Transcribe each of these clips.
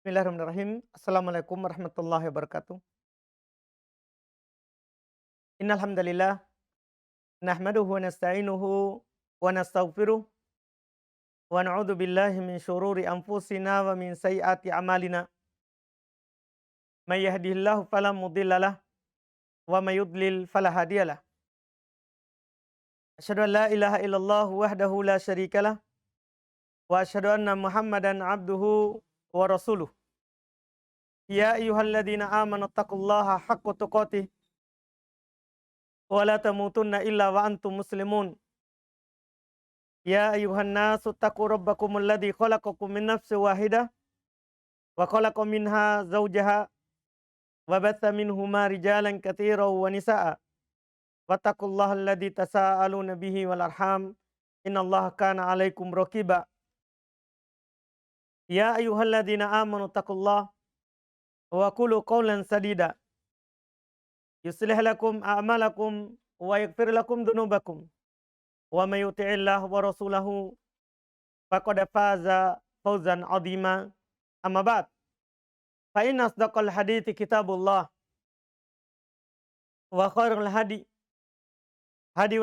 Bismillahirrahmanirrahim. Assalamualaikum warahmatullahi wabarakatuh. Innal hamdalillah nahmaduhu wa nasta'inuhu wa nastaghfiruh wa na'udzu billahi min syururi anfusina wa min sayyiati a'malina. May yahdihillahu fala mudhillalah wa may yudlil fala hadiyalah. Asyhadu an la ilaha illallah wahdahu la syarikalah wa asyhadu anna Muhammadan abduhu wa rasuluh. Ya ayyuhalladzina amanu taqullaha haqqa tuqatih wa la tamutunna illa wa antum muslimun. Ya ayuhan nasu taqu rabbakumul ladzi khalaqakum min nafsin wahidah wa khalaqa minha zawjaha wa batha minhuma rijalan katsiran wa nisaa'a wattaqullaha alladzi tasaaluna bihi wal arham innallaha kana 'alaikum raqiba. Ya ayyuhalladzina amanu taqullaha wa qulu qawlan sadida yuslih lakum a'malakum wa yaghfir lakum dzunubakum wa may yuti'illah wa rasulahu faqad faza fawzan 'azima. Amma ba'd, fa inna asdaqal hadithi kitabullah wa khairul hadi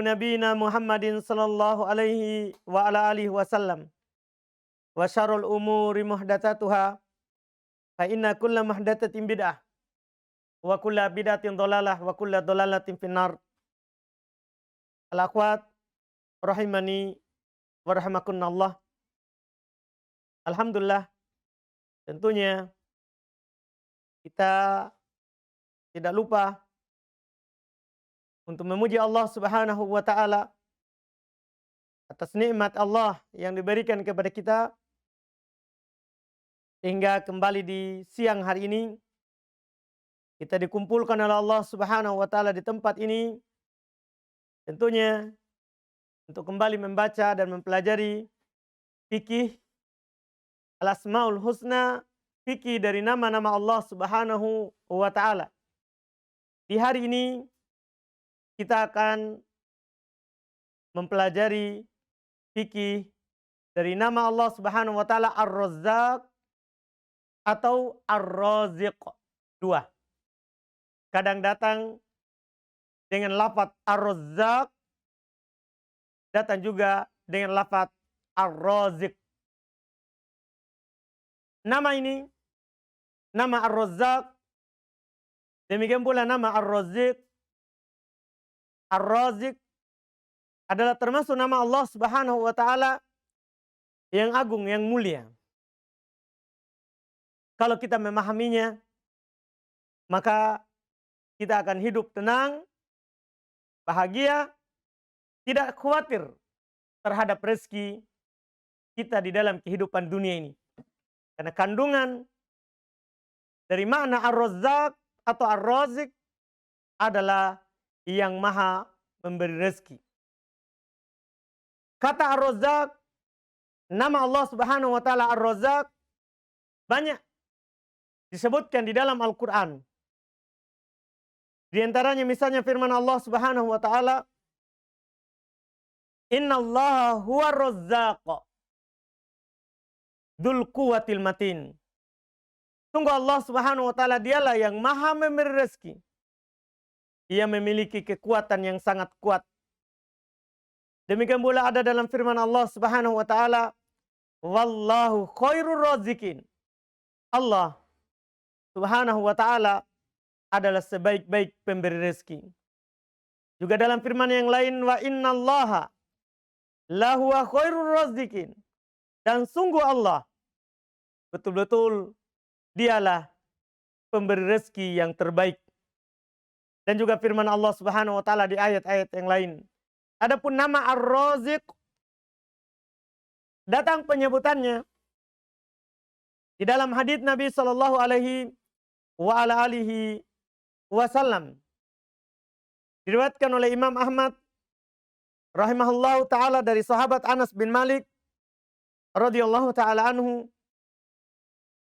nabiyina Muhammadin sallallahu alaihi wa ala alihi wasallam wa syarrul umuri muhdatsatuha fa inna kulla muhdatsatin bid'ah wa kulla bid'atin dhalalah wa kulla dhalalatin finnar. Al-akhwat rahimani wa rahimakumullah. Alhamdulillah, tentunya kita tidak lupa untuk memuji Allah Subhanahu wa taala atas nikmat Allah yang diberikan kepada kita sehingga kembali di siang hari ini kita dikumpulkan oleh Allah Subhanahu wa taala di tempat ini, tentunya untuk kembali membaca dan mempelajari fikih al-asmaul husna, fikih dari nama-nama Allah Subhanahu wa taala. Di hari ini kita akan mempelajari fikih dari nama Allah Subhanahu wa taala Ar-Razzaq atau Ar-Raziq. Dua. Kadang datang dengan lafaz Ar-Razzaq, datang juga dengan lafaz Ar-Raziq. Nama ini, nama Ar-Razzaq, demikian pula nama Ar-Raziq. Ar-Raziq adalah termasuk nama Allah Subhanahu wa taala yang agung, yang mulia. Kalau kita memahaminya, maka kita akan hidup tenang, bahagia, tidak khawatir terhadap rezeki kita di dalam kehidupan dunia ini. Karena kandungan dari makna Ar-Razzaq atau Ar-Raziq adalah yang maha memberi rezeki. Kata Ar-Razzaq, nama Allah Subhanahu wa taala Ar-Razzaq banyak disebutkan di dalam Al-Quran. Di antaranya misalnya firman Allah Subhanahu wa taala, innallaha huwa razzaq dzul quwwatil matin. Sungguh Allah Subhanahu wa taala dialah yang maha memberi rezeki. Ia memiliki kekuatan yang sangat kuat. Demikian pula ada dalam firman Allah Subhanahu wa taala, wallahu khairur razikin. Allah Subhanahu wa taala adalah sebaik-baik pemberi rezeki. Juga dalam firman yang lain, wa innallaha lahuwa khairur razikin. Dan sungguh Allah betul-betul dialah pemberi rezeki yang terbaik. Dan juga firman Allah Subhanahu wa taala di ayat-ayat yang lain. Adapun nama Ar-Raziq, datang penyebutannya di dalam hadits Nabi sallallahu alaihi wa ala alihi wasallam. Diriwayatkan oleh Imam Ahmad rahimahullahu taala dari sahabat Anas bin Malik radhiyallahu taala anhu.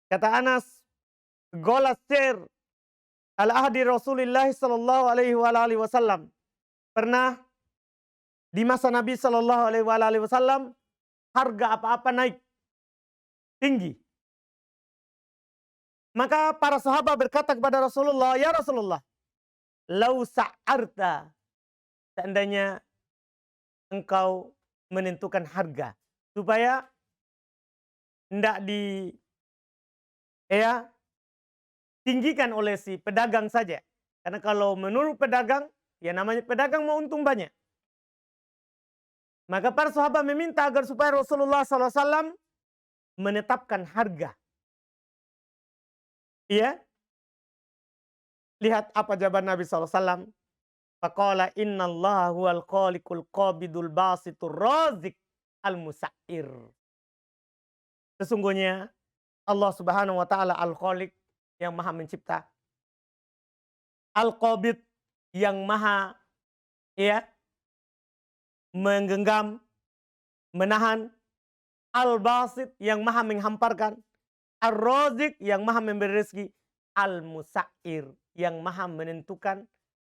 Kata Anas, "Gola sir al-ahdi Rasulillah sallallahu alaihi wa alihi wasallam." Pernah di masa Nabi sallallahu alaihi wa alihi wasallam harga apa-apa naik tinggi. Maka para sahabat berkata kepada Rasulullah, "Ya Rasulullah, lau sa'arta, seandainya engkau menentukan harga supaya hendak tinggikan oleh si pedagang saja. Karena kalau menurut pedagang, ya namanya pedagang mau untung banyak. Maka para sahabat meminta agar supaya Rasulullah SAW menetapkan harga. Iya, lihat apa jawaban Nabi SAW. Faqala innallaha huwal khaliqul qabidul basitur razik al-musa'ir. Sesungguhnya Allah Subhanahu wa taala Al-Khaliq yang Maha Mencipta. Al-Qabid yang Maha menggenggam, menahan. Al-Basit yang Maha menghamparkan. Ar-Razik yang Maha memberi rezeki. Al-Musa'ir yang Maha menentukan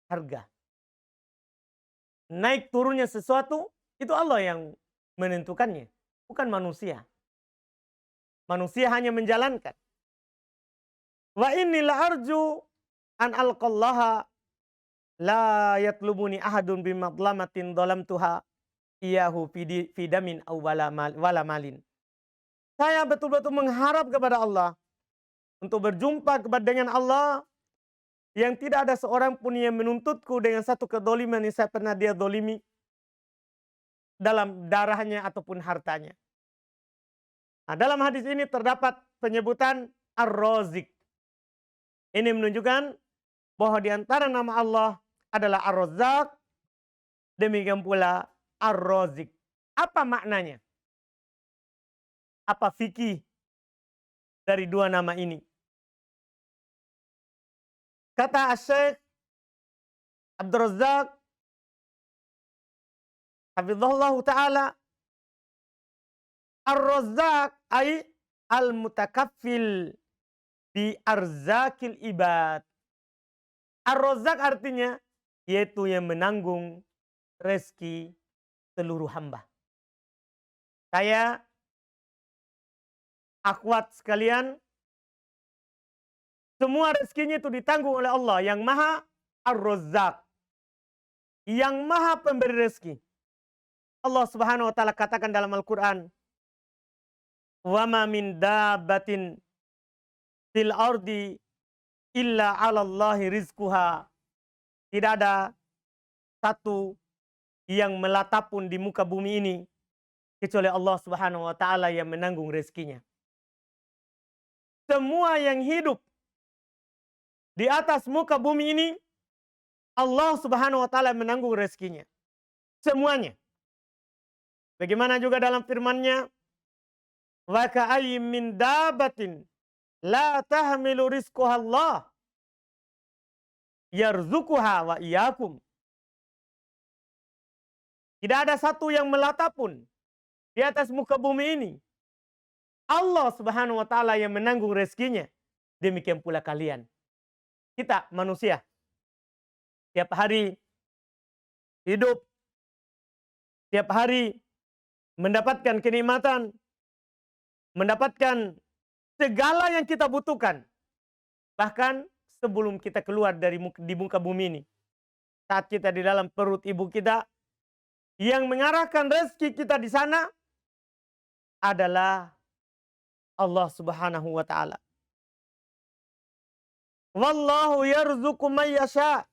harga. Naik turunnya sesuatu itu Allah yang menentukannya, bukan manusia. Manusia hanya menjalankan. Wa inni la arju an alqallaha la yatlubuni ahadun bimadlamatin dhalamtuha iyahu fi damin aw wala malin. Saya betul-betul mengharap kepada Allah untuk berjumpa dengan Allah yang tidak ada seorang pun yang menuntutku dengan satu kedoliman yang saya pernah dia dolimi dalam darahnya ataupun hartanya. Nah, dalam hadis ini terdapat penyebutan Ar-Razik. Ini menunjukkan bahwa di antara nama Allah adalah Ar-Razzaq, demikian pula Ar-Razik. Apa maknanya? Apa fikih dari dua nama ini? Kata Syekh Abdul Razzaq hafizahullah ta'ala, Ar-Razzaq ay al-mutakaffil bi arzakil ibad. Ar-Razzaq artinya yaitu yang menanggung rezeki seluruh hamba. Saya, akhwat sekalian, semua rezekinya itu ditanggung oleh Allah yang Maha Ar-Razzaq, yang Maha pemberi rezeki. Allah Subhanahu wa taala katakan dalam Al-Qur'an, "Wa ma min dabbatin fil ardi illa 'alallahi rizquha." Tidak ada satu yang melata pun di muka bumi ini kecuali Allah Subhanahu wa taala yang menanggung rezekinya. Semua yang hidup di atas muka bumi ini Allah Subhanahu wa taala menanggung rezekinya. Semuanya. Bagaimana juga dalam firman-Nya, "Wa ka'ayyin min dabbatin la tahmilu rizqaha Allah yarzuquha wa iyyakum." Tidak ada satu yang melata pun di atas muka bumi ini. Allah Subhanahu wa taala yang menanggung rezekinya. Demikian pula kalian. Kita manusia tiap hari hidup, tiap hari mendapatkan kenikmatan, mendapatkan segala yang kita butuhkan. Bahkan sebelum kita keluar di muka bumi ini. Saat kita di dalam perut ibu kita, yang mengarahkan rezeki kita di sana adalah Allah Subhanahu wa taala. Wallahu yarzuqu may yasha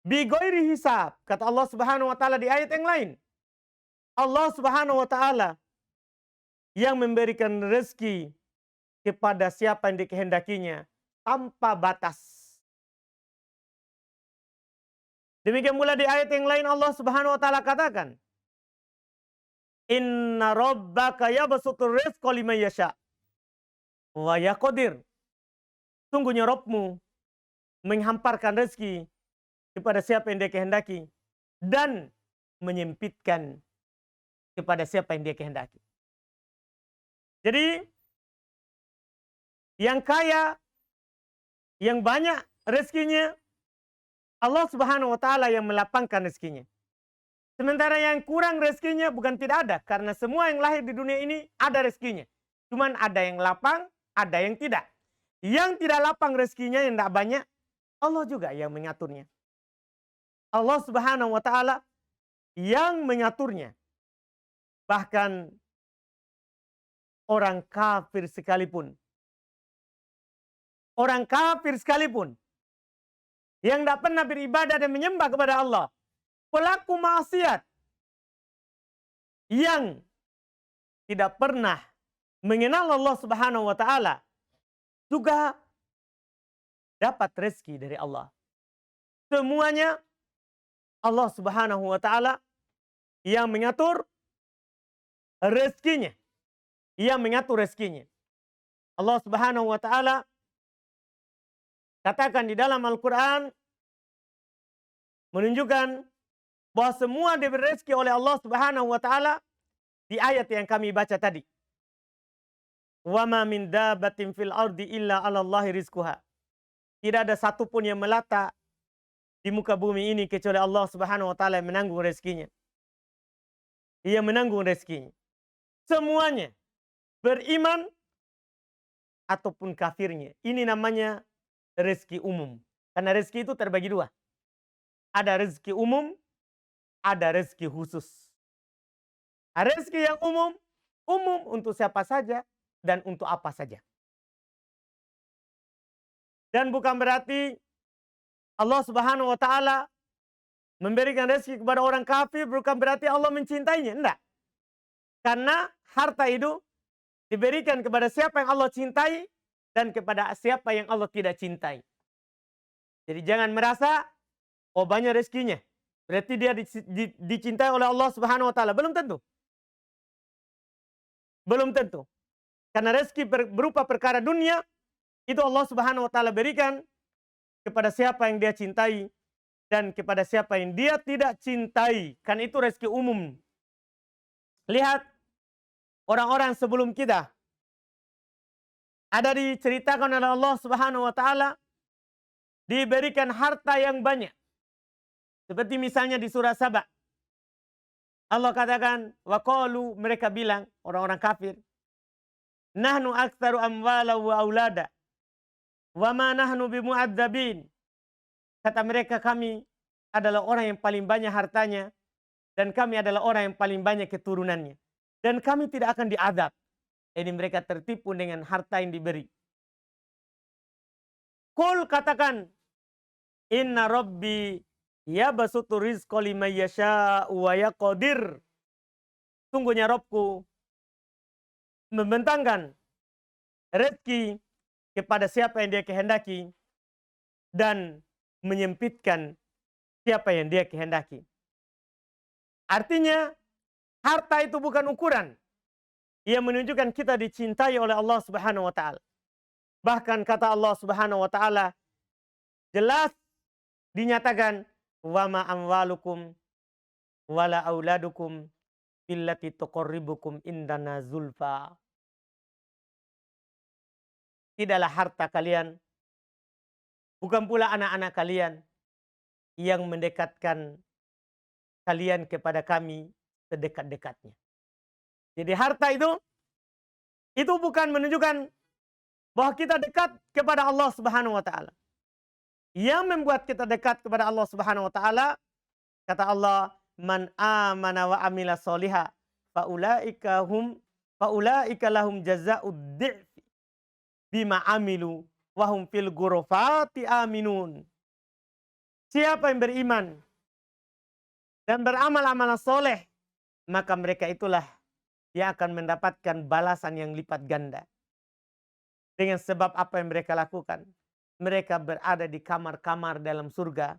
bighairi hisab. Kata Allah Subhanahu wa taala di ayat yang lain. Allah Subhanahu wa taala yang memberikan rezeki kepada siapa yang dikehendakinya tanpa batas. Demikian pula di ayat yang lain Allah Subhanahu wa taala katakan, "Inna rabbaka yabsutur rizqa liman yasha wa yaqdir." Sungguhnya Rabbmu menghamparkan rezeki kepada siapa yang dia kehendaki dan menyempitkan kepada siapa yang dia kehendaki. Jadi yang kaya, yang banyak rezekinya, Allah Subhanahu wa taala yang melapangkan rezekinya. Sementara yang kurang rezekinya bukan tidak ada, karena semua yang lahir di dunia ini ada rezekinya. Cuman ada yang lapang, ada yang tidak. Yang tidak lapang rezekinya, yang tidak banyak, Allah juga yang mengaturnya. Allah Subhanahu wa Ta'ala yang mengaturnya. Bahkan orang kafir sekalipun, yang tidak pernah beribadah dan menyembah kepada Allah, pelaku maksiat yang tidak pernah mengenal Allah Subhanahu wa Ta'ala, juga dapat rezeki dari Allah. Semuanya Allah Subhanahu wa Ta'ala yang mengatur rezekinya. Allah Subhanahu wa Ta'ala katakan di dalam Al-Quran, menunjukkan bahwa semua diberi rezeki oleh Allah Subhanahu wa Ta'ala di ayat yang kami baca tadi. Wa ma min dabbatin fil ardi illa 'ala Allahi rizquha. Tidak ada satupun yang melata di muka bumi ini kecuali Allah Subhanahu wa Ta'ala yang menanggung rezekinya. Ia menanggung rezekinya. Semuanya, beriman ataupun kafirnya. Ini namanya rezeki umum. Karena rezeki itu terbagi dua. Ada rezeki umum, ada rezeki khusus. Rezeki yang umum untuk siapa saja dan untuk apa saja. Dan bukan berarti Allah Subhanahu wa Ta'ala memberikan rezeki kepada orang kafir, bukan berarti Allah mencintainya. Enggak. Karena harta itu diberikan kepada siapa yang Allah cintai dan kepada siapa yang Allah tidak cintai. Jadi jangan merasa, oh banyak rezekinya, berarti dia dicintai oleh Allah Subhanahu wa Ta'ala. Belum tentu. Karena rezeki berupa perkara dunia, itu Allah Subhanahu wa Ta'ala berikan kepada siapa yang dia cintai dan kepada siapa yang dia tidak cintai. Kan itu rezeki umum. Lihat orang-orang sebelum kita. Ada diceritakan oleh Allah Subhanahu wa Ta'ala diberikan harta yang banyak. Seperti misalnya di surah Saba. Allah katakan, wa qalu, mereka bilang, orang-orang kafir, nahnu aktsaru amwala wa aulada wa ma nahnu bimu'adzabin. Kata mereka, kami adalah orang yang paling banyak hartanya dan kami adalah orang yang paling banyak keturunannya. Dan kami tidak akan diazab. Ini mereka tertipu dengan harta yang diberi. Qul, katakan, inna rabbi yabsutu rizqa liman yasha'u wa yaqdir. Sungguhnya Robku membentangkan rezeki kepada siapa yang dia kehendaki dan menyempitkan siapa yang dia kehendaki. Artinya, harta itu bukan ukuran yang menunjukkan kita dicintai oleh Allah Subhanahu wa Ta'ala. Bahkan kata Allah Subhanahu wa Ta'ala jelas dinyatakan, wa ma amwalukum wala auladukum billati tuqarribukum indana zulfa. Tidaklah harta kalian, bukan pula anak-anak kalian yang mendekatkan kalian kepada kami sedekat-dekatnya. Jadi harta itu bukan menunjukkan bahwa kita dekat kepada Allah Subhanahu wa Ta'ala. Yang membuat kita dekat kepada Allah Subhanahu wa Ta'ala, kata Allah, man amana wa amila sholiha faulaika lahum jazaa'ud dhi'fi bima amilu wa hum fil ghurafati aminun. Siapa yang beriman dan beramal-amal soleh, maka mereka itulah yang akan mendapatkan balasan yang lipat ganda. Dengan sebab apa yang mereka lakukan. Mereka berada di kamar-kamar dalam surga.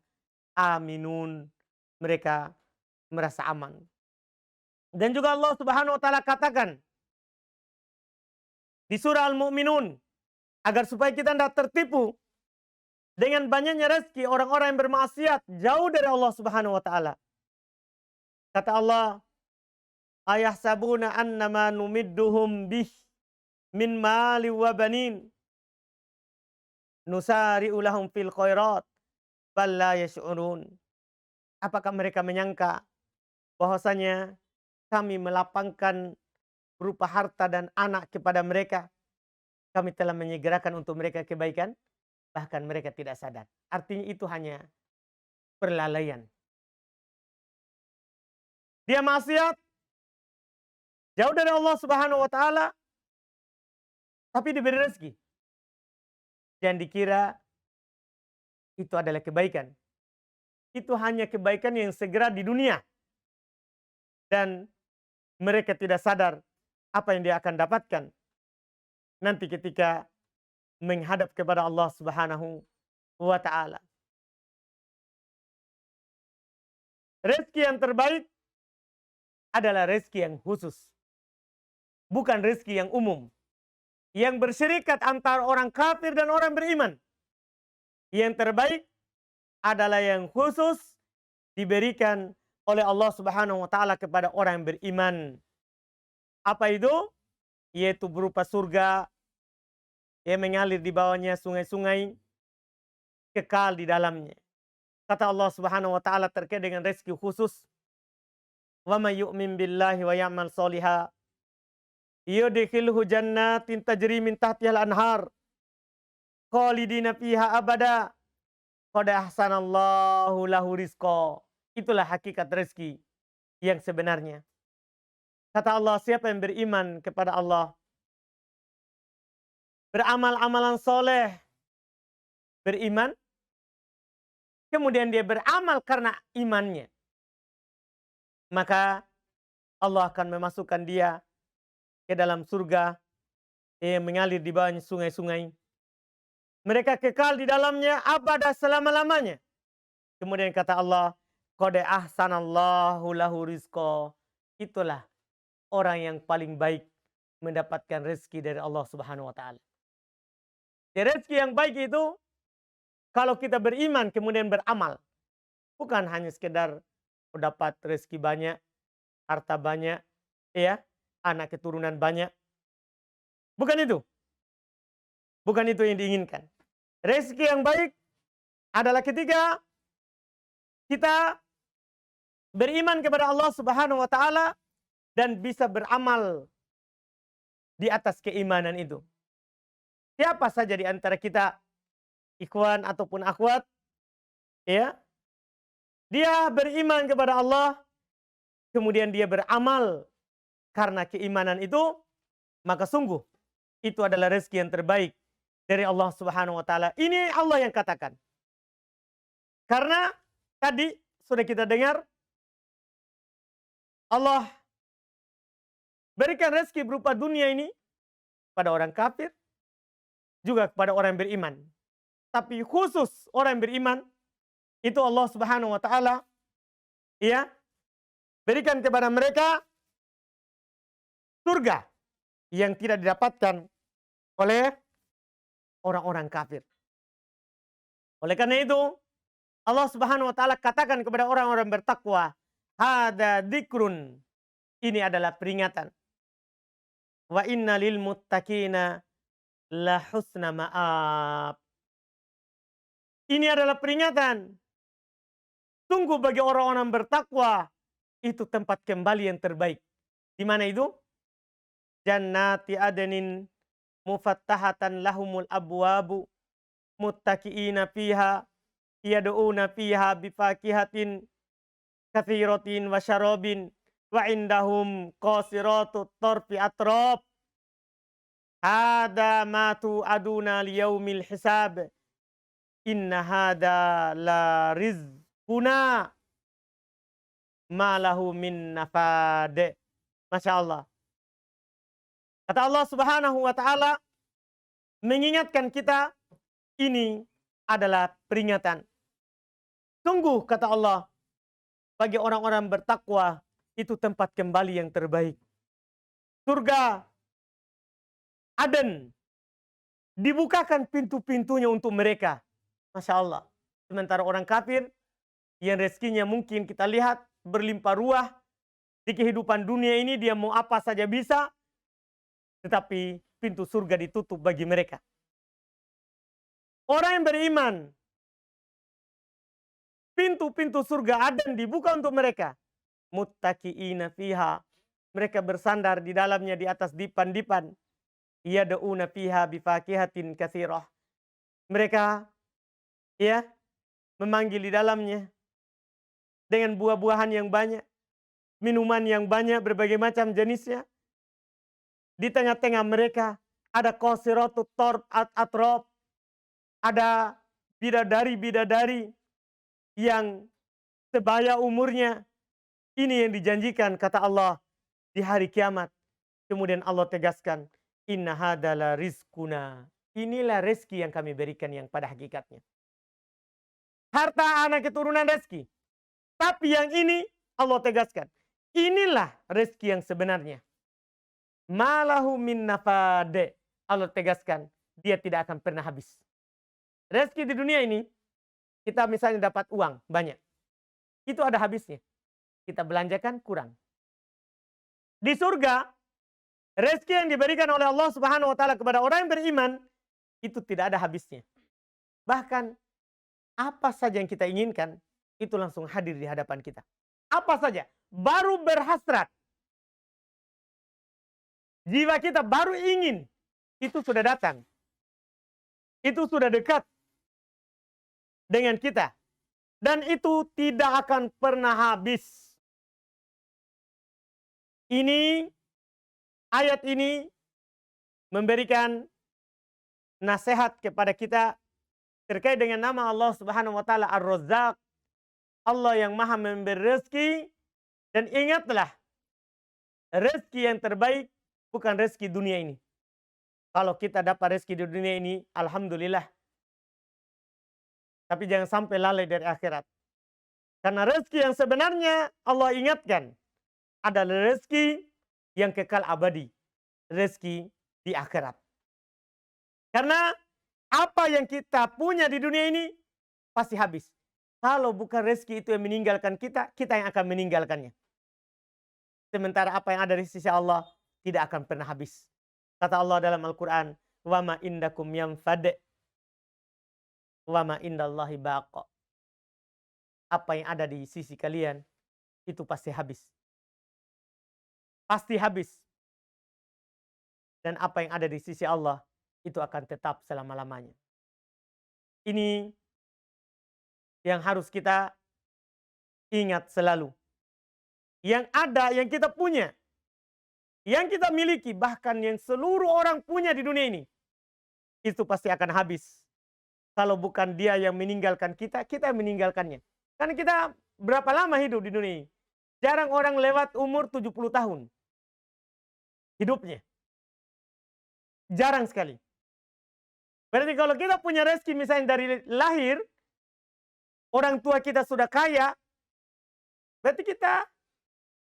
Aminun. Mereka merasa aman. Dan juga Allah Subhanahu wa Ta'ala katakan di surah Al-Mu'minun, agar supaya kita tidak tertipu dengan banyaknya rezeki orang-orang yang bermaksiat jauh dari Allah Subhanahu wa Ta'ala. Kata Allah, ayahsabuna annama numidduhum bih min mali wa banin nusari'u lahum fil khairat bal la yash'urun. Apakah mereka menyangka bahwasanya kami melapangkan berupa harta dan anak kepada mereka? kami telah menyegerakan untuk mereka kebaikan, bahkan mereka tidak sadar. Artinya itu hanya perlalaian. Dia maksiat, jauh dari Allah Subhanahu wa taala, tapi diberi rezeki. Jangan dikira itu adalah kebaikan. Itu hanya kebaikan yang segera di dunia. Dan mereka tidak sadar apa yang dia akan dapatkan nanti ketika menghadap kepada Allah Subhanahu wa taala. Rezeki yang terbaik adalah rezeki yang khusus. Bukan rezeki yang umum. Yang berserikat antara orang kafir dan orang beriman. Yang terbaik adalah yang khusus diberikan oleh Allah Subhanahu wa taala kepada orang yang beriman. Apa itu? Yaitu berupa surga yang mengalir di bawahnya sungai-sungai kekal di dalamnya. Kata Allah Subhanahu wa taala terkait dengan rezeki khusus, "Wa may yu'min billahi wa ya'mal sholiha yudkhilhu jannatin tajri min tahtihal anhar khalidina fiha abada qad ahsanallahu lahu rizqa." Itulah hakikat rezeki yang sebenarnya. Kata Allah, siapa yang beriman kepada Allah, beramal amalan soleh, beriman, kemudian dia beramal karena imannya, maka Allah akan memasukkan dia ke dalam surga yang mengalir di bawahnya sungai-sungai. Mereka kekal di dalamnya abada selama-lamanya. Kemudian kata Allah, qad ahsanallahu lahu rizqa. Itulah orang yang paling baik mendapatkan rezeki dari Allah Subhanahu wa taala. Rezeki yang baik itu kalau kita beriman kemudian beramal. Bukan hanya sekedar dapat rezeki banyak, harta banyak, ya, anak keturunan banyak. Bukan itu. Bukan itu yang diinginkan. Rezeki yang baik adalah ketika kita beriman kepada Allah Subhanahu wa taala dan bisa beramal di atas keimanan itu. Siapa saja di antara kita, ikhwan ataupun akhwat, ya, dia beriman kepada Allah, kemudian dia beramal karena keimanan itu, maka sungguh itu adalah rezeki yang terbaik dari Allah Subhanahu wa taala. Ini Allah yang katakan. Karena tadi sudah kita dengar, Allah berikan rezeki berupa dunia ini pada orang kafir, juga kepada orang yang beriman. Tapi khusus orang yang beriman, itu Allah Subhanahu wa taala, ya, berikan kepada mereka surga yang tidak didapatkan oleh orang-orang kafir. Oleh karena itu, Allah Subhanahu wa taala katakan kepada orang-orang bertakwa, "Hada dzikrun." Ini adalah peringatan. Wa inna lil muttaqina la husna ma'ab. Ini adalah peringatan. Tunggu bagi orang-orang bertakwa itu tempat kembali yang terbaik. Di mana itu? Jannati adnin mufattahatan lahumul abwabu muttaqiina fiha yad'una fiha bifakihatin katsiratin wa syarabin wa indahum qasiratut tarfi atrab. Hada ma tu'aduna liyaumil hisab. Inna hada la rizquna ma lahu min nafad. Masya Allah. Kata Allah Subhanahu wa taala mengingatkan kita, ini adalah peringatan. Sungguh kata Allah, bagi orang-orang bertakwa itu tempat kembali yang terbaik. Surga Aden dibukakan pintu-pintunya untuk mereka. Masya Allah. Sementara orang kafir yang rezekinya mungkin kita lihat berlimpah ruah di kehidupan dunia ini, dia mau apa saja bisa, tetapi pintu surga ditutup bagi mereka. Orang yang beriman, pintu-pintu surga Aden dibuka untuk mereka. Muttaqiina fiha. Mereka bersandar di dalamnya di atas dipan-dipan. yad'una fiha bifakihatin katsirah. Mereka ya memanggil di dalamnya dengan buah-buahan yang banyak, minuman yang banyak berbagai macam jenisnya. Di tengah-tengah mereka ada qasiratut atrab, ada bidadari-bidadari yang sebaya umurnya. Ini yang dijanjikan kata Allah di hari kiamat. Kemudian Allah tegaskan, inna hadala rizkuna. Inilah rezeki yang kami berikan yang pada hakikatnya. Harta anak keturunan rezeki. Tapi yang ini Allah tegaskan, inilah rezeki yang sebenarnya. Malahu min nafade. Allah tegaskan, dia tidak akan pernah habis. Rezeki di dunia ini, kita misalnya dapat uang banyak. Itu ada habisnya. Kita belanjakan kurang. Di surga, rezeki yang diberikan oleh Allah Subhanahu wa taala kepada orang yang beriman itu tidak ada habisnya. Bahkan apa saja yang kita inginkan itu langsung hadir di hadapan kita. Apa saja, baru berhasrat. Jiwa kita baru ingin, itu sudah datang. Itu sudah dekat dengan kita. Dan itu tidak akan pernah habis. Ayat ini memberikan nasihat kepada kita terkait dengan nama Allah Subhanahu wa taala Ar-Razzaq. Allah yang Maha memberi rezeki, dan ingatlah rezeki yang terbaik bukan rezeki dunia ini. Kalau kita dapat rezeki di dunia ini, alhamdulillah. Tapi jangan sampai lalai dari akhirat. Karena rezeki yang sebenarnya Allah ingatkan adalah rezeki yang kekal abadi. Rezeki di akhirat. Karena apa yang kita punya di dunia ini pasti habis. Kalau bukan rezeki itu yang meninggalkan kita, kita yang akan meninggalkannya. Sementara apa yang ada di sisi Allah tidak akan pernah habis. Kata Allah dalam Al-Quran, wa ma indakum yanfad wa ma indallahi baqa. Apa yang ada di sisi kalian itu pasti habis. Pasti habis. Dan apa yang ada di sisi Allah itu akan tetap selama-lamanya. Ini yang harus kita ingat selalu. Yang ada, yang kita punya, yang kita miliki, bahkan yang seluruh orang punya di dunia ini, itu pasti akan habis. Kalau bukan dia yang meninggalkan kita, kita yang meninggalkannya. Karena kita berapa lama hidup di dunia ini? Jarang orang lewat umur 70 tahun. Hidupnya. Jarang sekali. Berarti kalau kita punya rezeki misalnya dari lahir, orang tua kita sudah kaya, berarti kita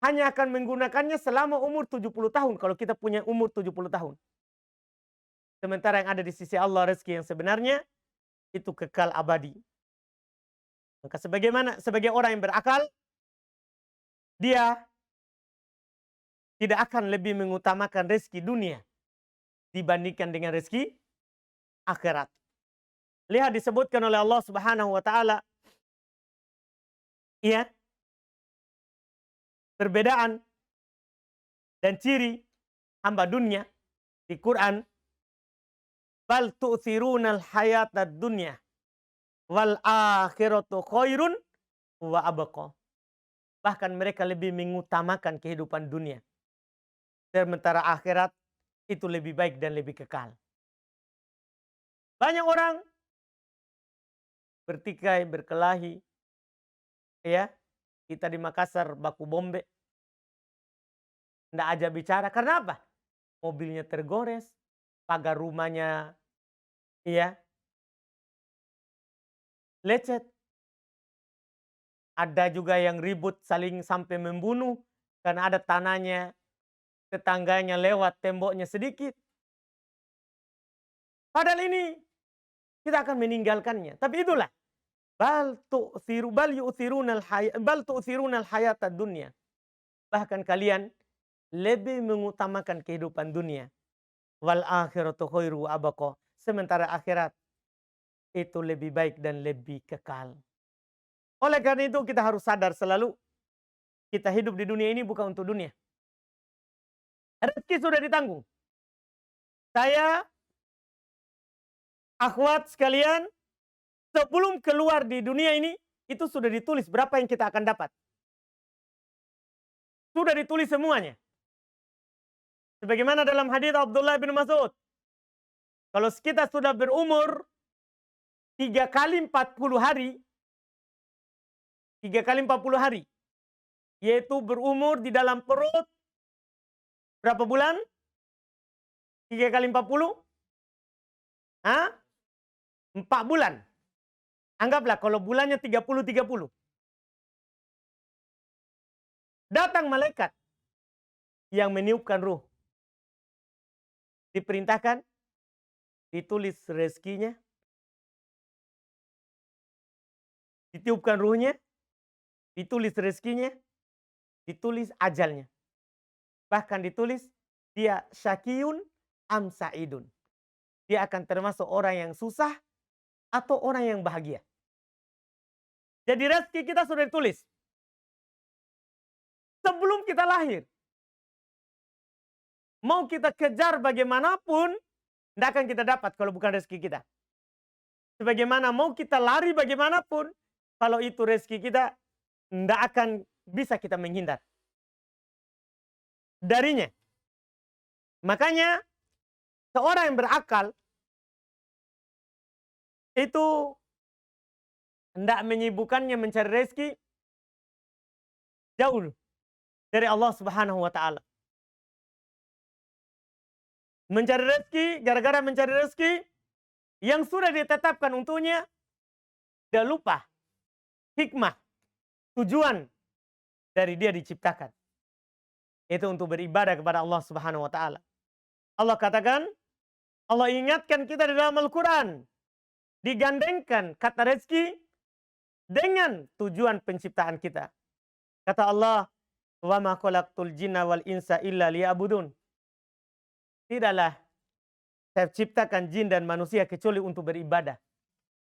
hanya akan menggunakannya selama umur 70 tahun kalau kita punya umur 70 tahun. Sementara yang ada di sisi Allah rezeki yang sebenarnya itu kekal abadi. Maka sebagai orang yang berakal, dia tidak akan lebih mengutamakan rezeki dunia dibandingkan dengan rezeki akhirat. Lihat disebutkan oleh Allah Subhanahu wa taala, ya, perbedaan dan ciri hamba dunia di Quran. Bal tu'thirunal hayatad dunya wal akhiratu khairun wa abqa. Bahkan mereka lebih mengutamakan kehidupan dunia. Sementara akhirat itu lebih baik dan lebih kekal. Banyak orang bertikai, berkelahi. Ya, kita di Makassar baku bombe. Nggak aja bicara. Karena apa? Mobilnya tergores, pagar rumahnya lecet. Ada juga yang ribut saling sampai membunuh karena ada tanahnya tetangganya lewat temboknya sedikit. Padahal ini kita akan meninggalkannya. Tapi itulah bal tu'thirunal hayatad dunya. Bahkan kalian lebih mengutamakan kehidupan dunia. Wal akhiratu khairu wa abqa. Sementara akhirat itu lebih baik dan lebih kekal. Oleh karena itu kita harus sadar selalu kita hidup di dunia ini bukan untuk dunia. Rezeki sudah ditanggung. Saya, akhwat sekalian, sebelum keluar di dunia ini, itu sudah ditulis berapa yang kita akan dapat. Sudah ditulis semuanya. Sebagaimana dalam hadits Abdullah bin Mas'ud. Kalau kita sudah berumur 3 kali 40 hari, 3 kali 40 hari, yaitu berumur di dalam perut berapa bulan? 3 kali 40? 4 bulan. Anggaplah kalau bulannya 30-30. Datang malaikat yang meniupkan ruh. Diperintahkan, ditulis rezekinya, ditiupkan ruhnya, ditulis rezekinya, ditulis ajalnya. Bahkan ditulis dia syakiyun am sa'idun. Dia akan termasuk orang yang susah atau orang yang bahagia. Jadi rezeki kita sudah ditulis. Sebelum kita lahir. Mau kita kejar bagaimanapun, tidak akan kita dapat kalau bukan rezeki kita. Sebagaimana mau kita lari bagaimanapun, kalau itu rezeki kita, tidak akan bisa kita menghindar darinya. Makanya, seorang yang berakal, itu tidak menyibukkannya mencari rezeki jauh dari Allah Subhanahu wa Ta'ala. Mencari rezeki, gara-gara mencari rezeki yang sudah ditetapkan untuknya, dia lupa hikmah, tujuan dari dia diciptakan. Itu untuk beribadah kepada Allah Subhanahu wa Ta'ala. Allah katakan, Allah ingatkan kita di dalam Al-Quran, digandengkan kata rezeki dengan tujuan penciptaan kita. Kata Allah, wa ma khalaqtul jinna wal insa illa liya'budun. Tidaklah saya ciptakan jin dan manusia kecuali untuk beribadah.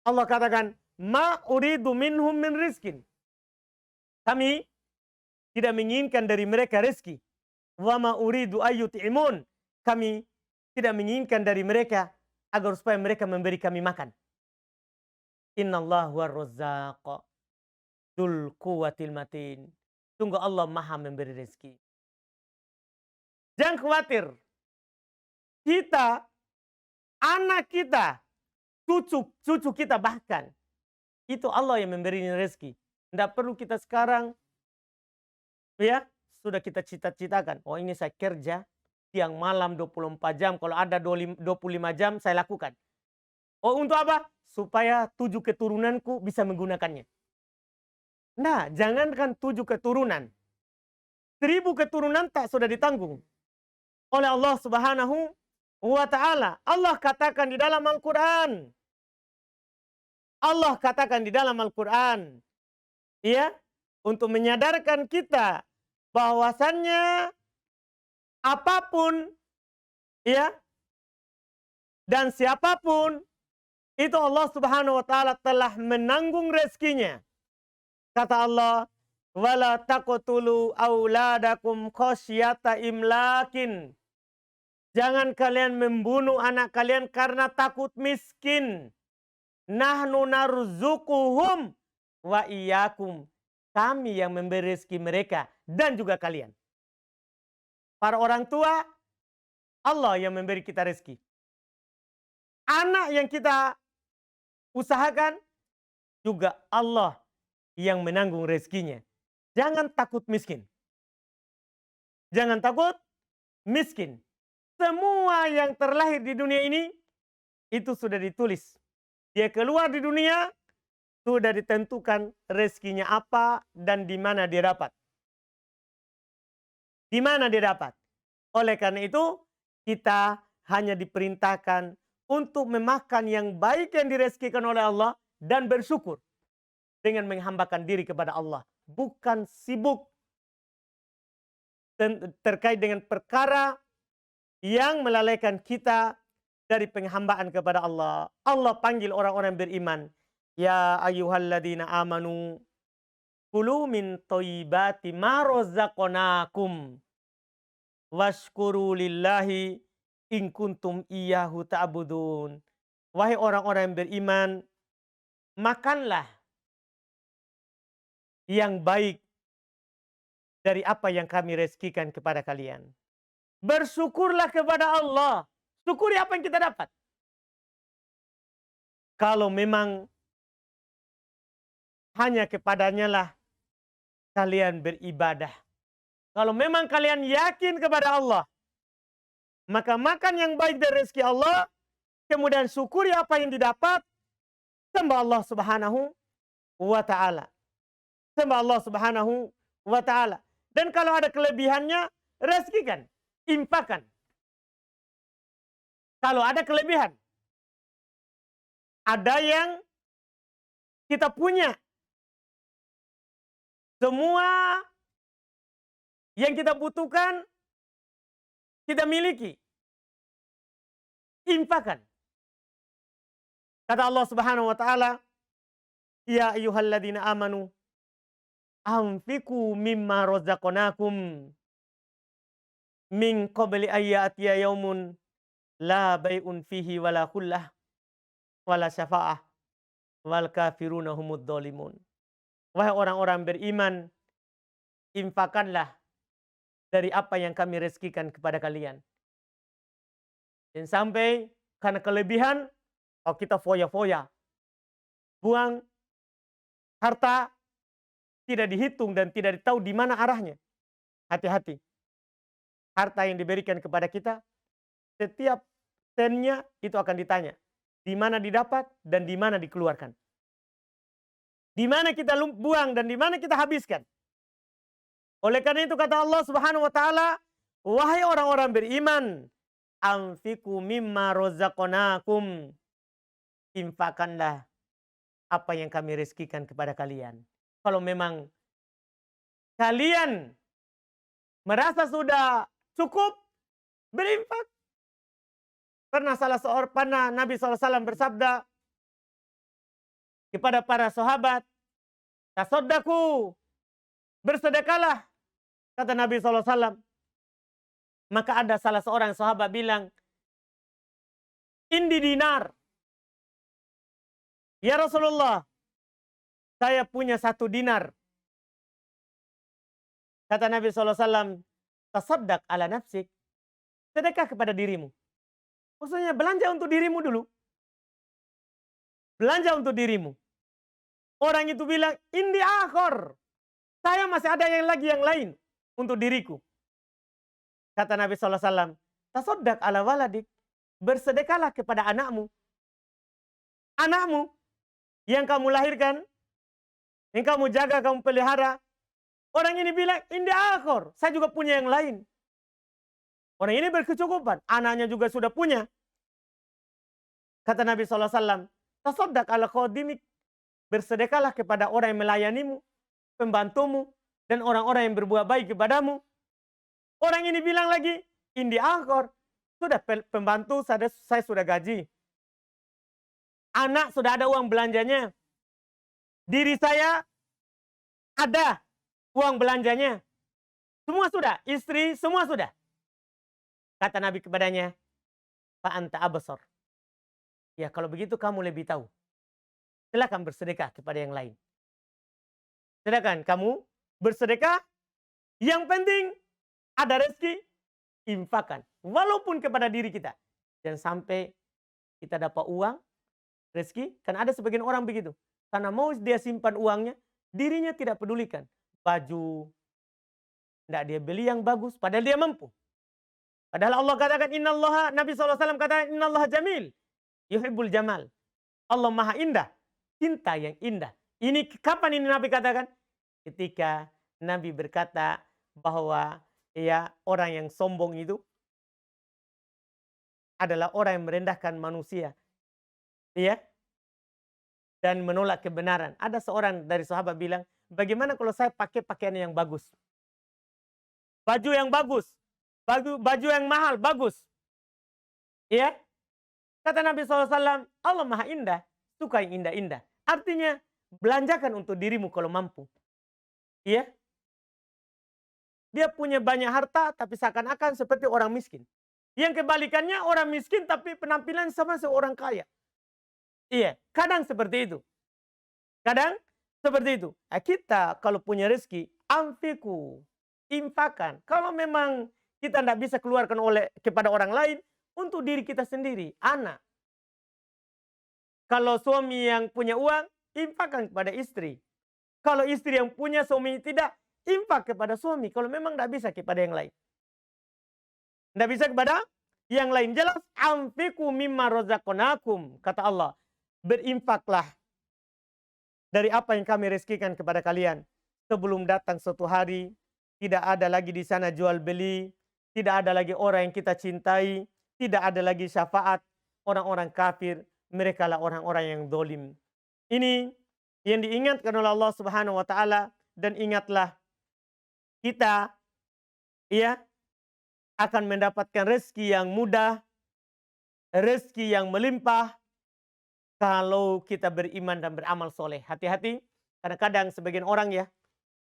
Allah katakan, ma uridu minhum min rizkin. Kami tidak menginginkan dari mereka rezeki. Wa ma uridu ayyut'imun. Kami tidak menginginkan dari mereka agar supaya mereka memberi kami makan. Innallahu ar-razzaq dzul quwwatil matin. Sungguh Allah Maha memberi rezeki. Jangan khawatir. Kita, anak kita, cucu kita bahkan, itu Allah yang memberi rezeki. Tidak perlu kita sekarang, ya, sudah kita cita-citakan. Oh ini saya kerja, siang malam 24 jam, kalau ada 25 jam saya lakukan. Oh untuk apa? Supaya 7 keturunanku bisa menggunakannya. Nah, jangankan 7 keturunan. 1000 keturunan tak sudah ditanggung oleh Allah Subhanahu wa Ta'ala. Allah katakan di dalam Al-Quran. Allah katakan di dalam Al-Quran. Ya, untuk menyadarkan kita bahwasannya apapun, ya, dan siapapun, itu Allah Subhanahu wa Ta'ala telah menanggung rezekinya. Kata Allah, wala taqtulu auladakum khasyata imlakin. Jangan kalian membunuh anak kalian karena takut miskin. Nahnu narzuquhum wa iyyakum. Kami yang memberi rezeki mereka dan juga kalian. Para orang tua, Allah yang memberi kita rezeki. Anak yang kita usahakan, juga Allah yang menanggung rezekinya. Jangan takut miskin. Jangan takut miskin. Semua yang terlahir di dunia ini, itu sudah ditulis. Dia keluar di dunia, sudah ditentukan rezekinya apa dan di mana dia dapat. Di mana dia dapat. Oleh karena itu, kita hanya diperintahkan untuk memakan yang baik yang direzekikan oleh Allah dan bersyukur dengan menghambakan diri kepada Allah. Bukan sibuk terkait dengan perkara yang melalaikan kita dari penghambaan kepada Allah. Allah panggil orang-orang beriman. Ya ayyuhalladzina amanu kulu min thayyibati ma razaqnakum washkuru lillahi in kuntum iyyahu ta'budun. Wahai orang-orang yang beriman, makanlah yang baik dari apa yang kami rezekikan kepada kalian. Bersyukurlah kepada Allah. Syukuri apa yang kita dapat. Kalau memang hanya kepadanya lah kalian beribadah. Kalau memang kalian yakin kepada Allah, maka makan yang baik dari rezeki Allah, kemudian syukuri apa yang didapat, sembah Allah Subhanahu wa Ta'ala. Sembah Allah Subhanahu wa Ta'ala. Dan kalau ada kelebihannya, rezekikan, infakkan. Kalau ada kelebihan, ada yang kita punya, semua yang kita butuhkan, kita miliki. Infakkan. Kata Allah Subhanahu wa Ta'ala, ya ayyuhalladzina amanu anfiqu mimma razaqnakum min qabli ayyatiya yaumun la bai'un fihi wala khullah wala syafa'ah wal kafiruna humud dhalimun. Wahai orang-orang beriman, infakkanlah dari apa yang kami rezekikan kepada kalian. Dan sampai karena kelebihan, kita foya-foya. Buang harta, tidak dihitung dan tidak tahu di mana arahnya. Hati-hati. Harta yang diberikan kepada kita, setiap sennya itu akan ditanya. Di mana didapat dan di mana dikeluarkan. Di mana kita buang dan di mana kita habiskan. Oleh karena itu kata Allah Subhanahu wa Ta'ala, wahai orang-orang beriman, anfiqu mimma razaqnakum. Infakkanlah apa yang kami rezekikan kepada kalian. Kalau memang kalian merasa sudah cukup, berinfak. Pernah Nabi SAW bersabda kepada para sahabat, tasaddaku, bersedekahlah, kata Nabi SAW. Maka ada salah seorang sahabat bilang, indi dinar. Ya Rasulullah, saya punya 1 dinar. Kata Nabi SAW, tasaddaq ala nafsik, sedekah kepada dirimu. Maksudnya belanja untuk dirimu dulu. Belanja untuk dirimu. Orang itu bilang, indi akhor. Saya masih ada yang lain untuk diriku. Kata Nabi SAW, tasaddaq ala waladik, bersedekahlah kepada anakmu. Anakmu yang kamu lahirkan, yang kamu jaga, kamu pelihara. Orang ini bilang, indi akhor, saya juga punya yang lain. Orang ini berkecukupan, anaknya juga sudah punya. Kata Nabi SAW, tasaddaq ala khadimik, bersedekahlah kepada orang yang melayanimu, pembantumu, dan orang-orang yang berbuat baik kepadamu. Orang ini bilang lagi, indi akhor, sudah pembantu saya sudah gaji. Anak sudah ada uang belanjanya. Diri saya ada uang belanjanya. Semua sudah, istri semua sudah. Kata Nabi kepadanya, fa anta absar. Ya kalau begitu kamu lebih tahu. Silakan bersedekah kepada yang lain. Silakan kamu bersedekah. Yang penting ada rezeki, infakkan. Walaupun kepada diri kita. Jangan sampai kita dapat uang, rezeki. Kan ada sebagian orang begitu. Karena mau dia simpan uangnya, dirinya tidak pedulikan. Baju, tidak dia beli yang bagus, padahal dia mampu. Padahal Allah katakan, Nabi SAW katakan, innallaha jamil, yuhibbul jamal. Allah maha indah, cinta yang indah. Ini kapan ini Nabi katakan? Ketika Nabi berkata bahwa ya orang yang sombong itu adalah orang yang merendahkan manusia. Ya. Dan menolak kebenaran. Ada seorang dari sahabat bilang, bagaimana kalau saya pakai pakaian yang bagus? Baju yang bagus. Baju yang mahal, bagus. Ya. Kata Nabi SAW, Allah maha indah, suka yang indah-indah. Artinya, belanjakan untuk dirimu kalau mampu. Ya. Dia punya banyak harta, tapi seakan-akan seperti orang miskin. Yang kebalikannya orang miskin tapi penampilan sama seorang kaya. Iya, kadang seperti itu. Kadang seperti itu. Nah, kita kalau punya rezeki, amfiku, infakkan. Kalau memang kita tidak bisa keluarkan kepada orang lain, untuk diri kita sendiri, anak. Kalau suami yang punya uang, infakkan kepada istri. Kalau istri yang punya, suami tidak, infak kepada suami. Kalau memang tidak bisa kepada yang lain. Tidak bisa kepada yang lain. Jelas, amfiku mimma rozaqnakum. Kata Allah, berinfaklah dari apa yang kami rezekikan kepada kalian. Sebelum datang suatu hari, tidak ada lagi di sana jual beli, tidak ada lagi orang yang kita cintai, tidak ada lagi syafaat orang-orang kafir, mereka lah orang-orang yang dolim. Ini yang diingatkan oleh Allah Subhanahu wa taala, dan ingatlah kita ya akan mendapatkan rezeki yang mudah, rezeki yang melimpah kalau kita beriman dan beramal soleh. Hati-hati, kadang-kadang sebagian orang ya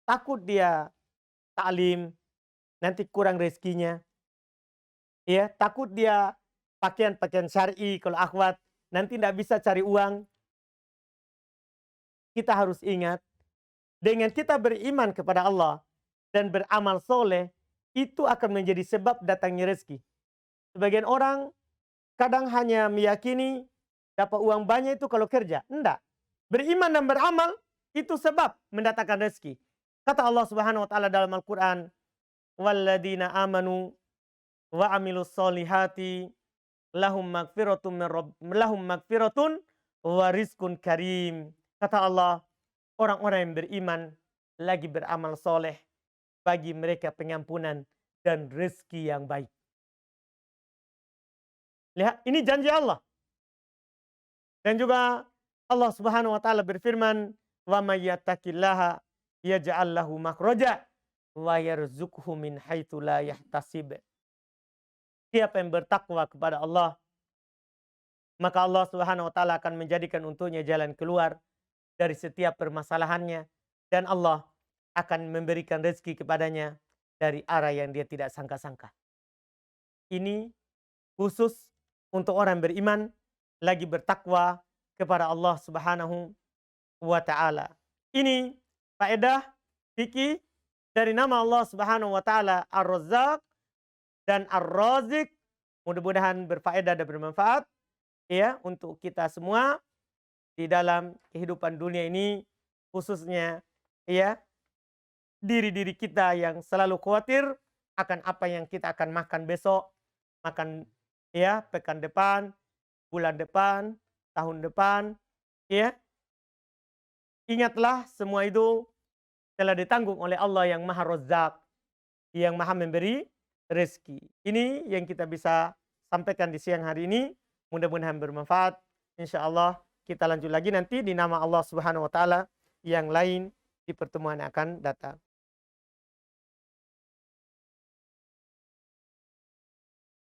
takut dia taklim nanti kurang rezekinya. Ya, takut dia pakaian-pakaian syar'i kalau akhwat nanti tidak bisa cari uang. Kita harus ingat, dengan kita beriman kepada Allah dan beramal soleh, itu akan menjadi sebab datangnya rezeki. Sebagian orang kadang hanya meyakini dapat uang banyak itu kalau kerja. Enggak. Beriman dan beramal itu sebab mendatangkan rezeki. Kata Allah Subhanahu wa taala dalam Al-Qur'an, "Walladzina amanu wa amilus solihati lahum magfiratun wa rizqun karim." Kata Allah, orang-orang yang beriman lagi beramal soleh, bagi mereka pengampunan dan rezeki yang baik. Lihat, ini janji Allah. Dan juga Allah Subhanahu wa taala berfirman, "Wa may yattaqillaha yaj'al lahu makhraja wa yarzuqhu min haitsu la yahtasib." Siapa yang bertakwa kepada Allah, maka Allah Subhanahu wa taala akan menjadikan untuknya jalan keluar dari setiap permasalahannya, dan Allah akan memberikan rezeki kepadanya dari arah yang dia tidak sangka-sangka. Ini khusus untuk orang beriman lagi bertakwa kepada Allah Subhanahu wa taala. Ini faedah fikih dari nama Allah Subhanahu wa taala Ar-Razzaq dan Ar-Razik. Mudah-mudahan berfaedah dan bermanfaat ya untuk kita semua di dalam kehidupan dunia ini, khususnya ya diri-diri kita yang selalu khawatir akan apa yang kita akan makan besok, makan ya pekan depan, bulan depan, tahun depan, ya. Ingatlah semua itu telah ditanggung oleh Allah yang Maha Razzaq, yang Maha memberi rezeki. Ini yang kita bisa sampaikan di siang hari ini. Mudah-mudahan bermanfaat. Insyaallah kita lanjut lagi nanti di nama Allah Subhanahu wa taala yang lain di pertemuan yang akan datang.